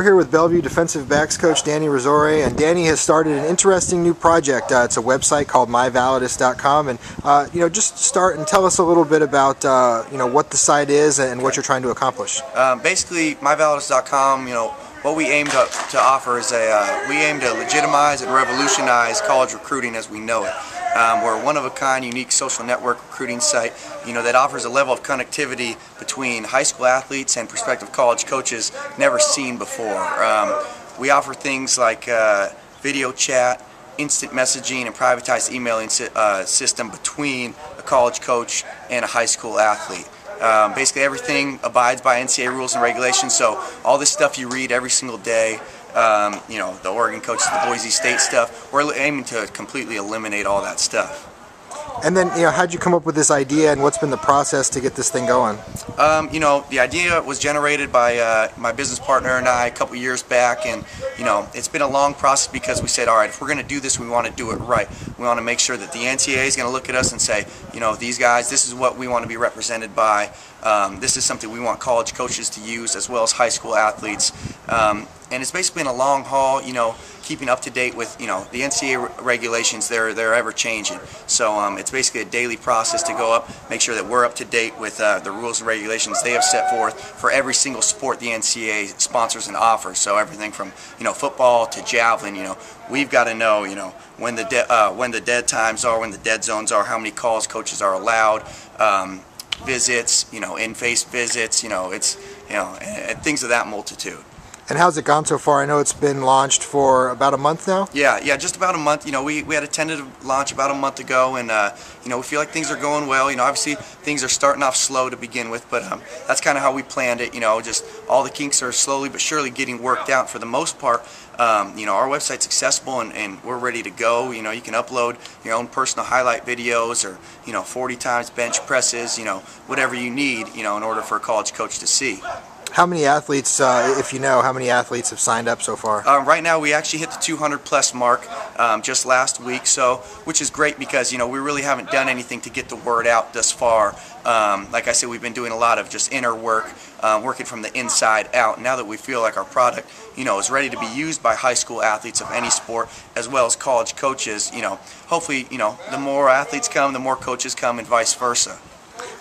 We're here with Bellevue defensive backs coach Danny Razore, and Danny has started an interesting new project. It's a website called myvalidus.com, and just start and tell us a little bit about what the site is and what you're trying to accomplish. Basically, myvalidus.com, what we aim to offer is we aim to legitimize and revolutionize college recruiting as we know it. We're a one-of-a-kind, unique social network recruiting site, that offers a level of connectivity between high school athletes and prospective college coaches never seen before. We offer things like video chat, instant messaging, and privatized emailing system between a college coach and a high school athlete. Basically everything abides by NCAA rules and regulations, so all this stuff you read every single day, the Oregon coaches, the Boise State stuff, we're aiming to completely eliminate all that stuff. And then, how'd you come up with this idea, and what's been the process to get this thing going? The idea was generated by my business partner and I a couple years back, and it's been a long process because we said, all right, if we're going to do this, we want to do it right. We want to make sure that the NCAA is going to look at us and say, these guys, this is what we want to be represented by. This is something we want college coaches to use as well as high school athletes. And it's basically been a long haul, keeping up to date with, the NCAA regulations. They're ever changing. So it's basically a daily process to go up, make sure that we're up to date with the rules and regulations they have set forth for every single sport the NCAA sponsors and offers. So everything from, football to javelin, we've got to know, when the dead times are, when the dead zones are, how many calls coaches are allowed, visits, in-face visits, and things of that multitude. And how's it gone so far? I know it's been launched for about a month now? Yeah, just about a month. We had a tentative launch about a month ago, and we feel like things are going well. Obviously things are starting off slow to begin with, but that's kind of how we planned it. Just all the kinks are slowly but surely getting worked out for the most part. Our website's accessible and we're ready to go. You can upload your own personal highlight videos or 40 times bench presses, whatever you need, in order for a college coach to see. How many athletes, if you know, how many athletes have signed up so far? Right now we actually hit the 200 plus mark just last week, which is great because we really haven't done anything to get the word out thus far. Like I said, we've been doing a lot of just inner work, working from the inside out. Now that we feel like our product is ready to be used by high school athletes of any sport as well as college coaches, hopefully the more athletes come, the more coaches come, and vice versa.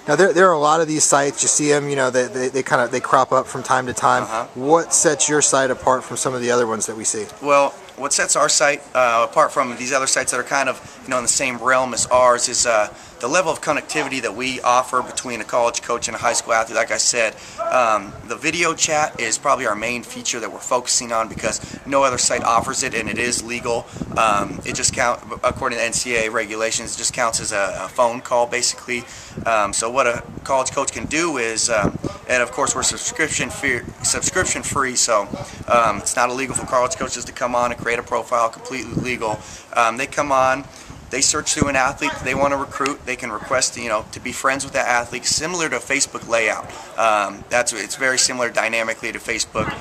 Now there are a lot of these sites. You see them, they crop up from time to time. What sets your site apart from some of the other ones that we see? Well, what sets our site apart from these other sites that are kind of in the same realm as ours is the level of connectivity that we offer between a college coach and a high school athlete. Like I said, the video chat is probably our main feature that we're focusing on because no other site offers it, and it is legal. It just counts, according to NCAA regulations, it just counts as a phone call basically. So what a college coach can do is, and of course we're subscription free, so it's not illegal for college coaches to come on and create a profile, completely legal. They come on, they search through an athlete they want to recruit. They can request, to be friends with that athlete, similar to a Facebook layout. It's very similar dynamically to Facebook.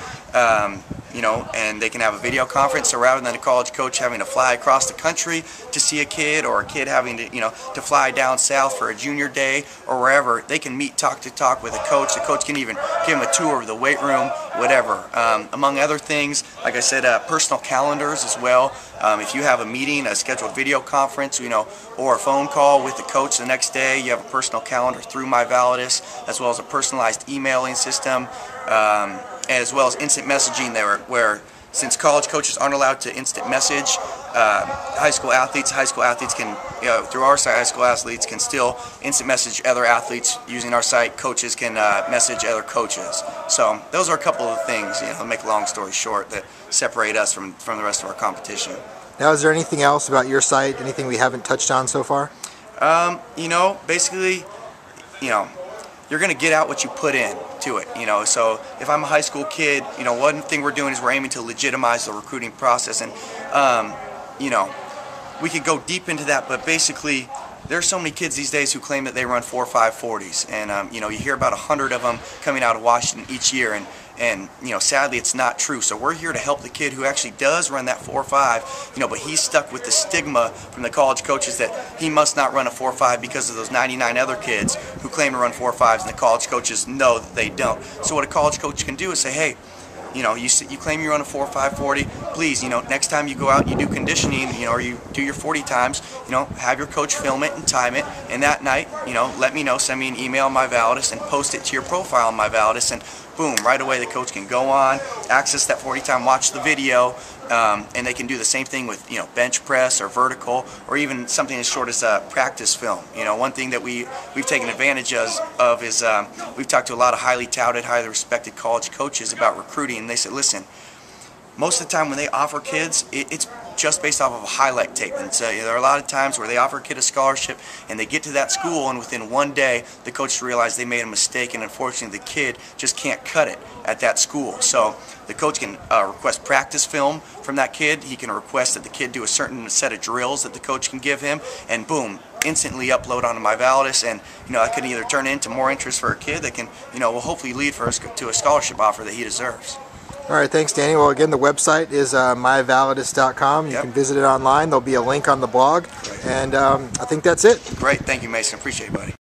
And they can have a video conference. So rather than a college coach having to fly across the country to see a kid, or a kid having to fly down south for a junior day or wherever, they can meet, talk with a coach. The coach can even give them a tour of the weight room, whatever. Among other things, like I said, personal calendars as well. If you have a meeting, a scheduled video conference, or a phone call with the coach the next day, you have a personal calendar through MyValidus, as well as a personalized emailing system, as well as instant messaging there, where since college coaches aren't allowed to instant message high school athletes can, through our site, high school athletes can still instant message other athletes using our site. Coaches can message other coaches. So those are a couple of things, to make a long story short, that separate us from the rest of our competition. Now, is there anything else about your site, anything we haven't touched on so far? Basically, you're going to get out what you put in to it, so if I'm a high school kid, one thing we're doing is we're aiming to legitimize the recruiting process, and we could go deep into that, but basically there's so many kids these days who claim that they run 4.5 40s, and you hear about 100 of them coming out of Washington each year, and sadly it's not true. So we're here to help the kid who actually does run that 4.5, but he's stuck with the stigma from the college coaches that he must not run a 4.5 because of those 99 other kids who claim to run 4.5s, and the college coaches know that they don't. So what a college coach can do is say, hey, you claim you run a 4.540. Please, next time you go out and you do conditioning, or you do your 40 times, have your coach film it and time it. And that night, let me know. Send me an email on My Validus and post it to your profile on My Validus, and boom, right away the coach can go on, access that 40 time, watch the video, and they can do the same thing with bench press or vertical, or even something as short as practice film. One thing that we've taken advantage of is we've talked to a lot of highly touted, highly respected college coaches about recruiting, and they said, listen, most of the time when they offer kids, it's just based off of a highlight tape. And so there are a lot of times where they offer a kid a scholarship and they get to that school, and within one day the coach realizes they made a mistake, and unfortunately the kid just can't cut it at that school. So the coach can request practice film from that kid. He can request that the kid do a certain set of drills that the coach can give him, and boom, instantly upload onto My Validus, and that could either turn into more interest for a kid that can will hopefully lead to a scholarship offer that he deserves. All right, thanks, Danny. Well, again, the website is myvalidus.com. You can visit it online. There'll be a link on the blog. Great. And I think that's it. Great. Thank you, Mason. Appreciate it, buddy.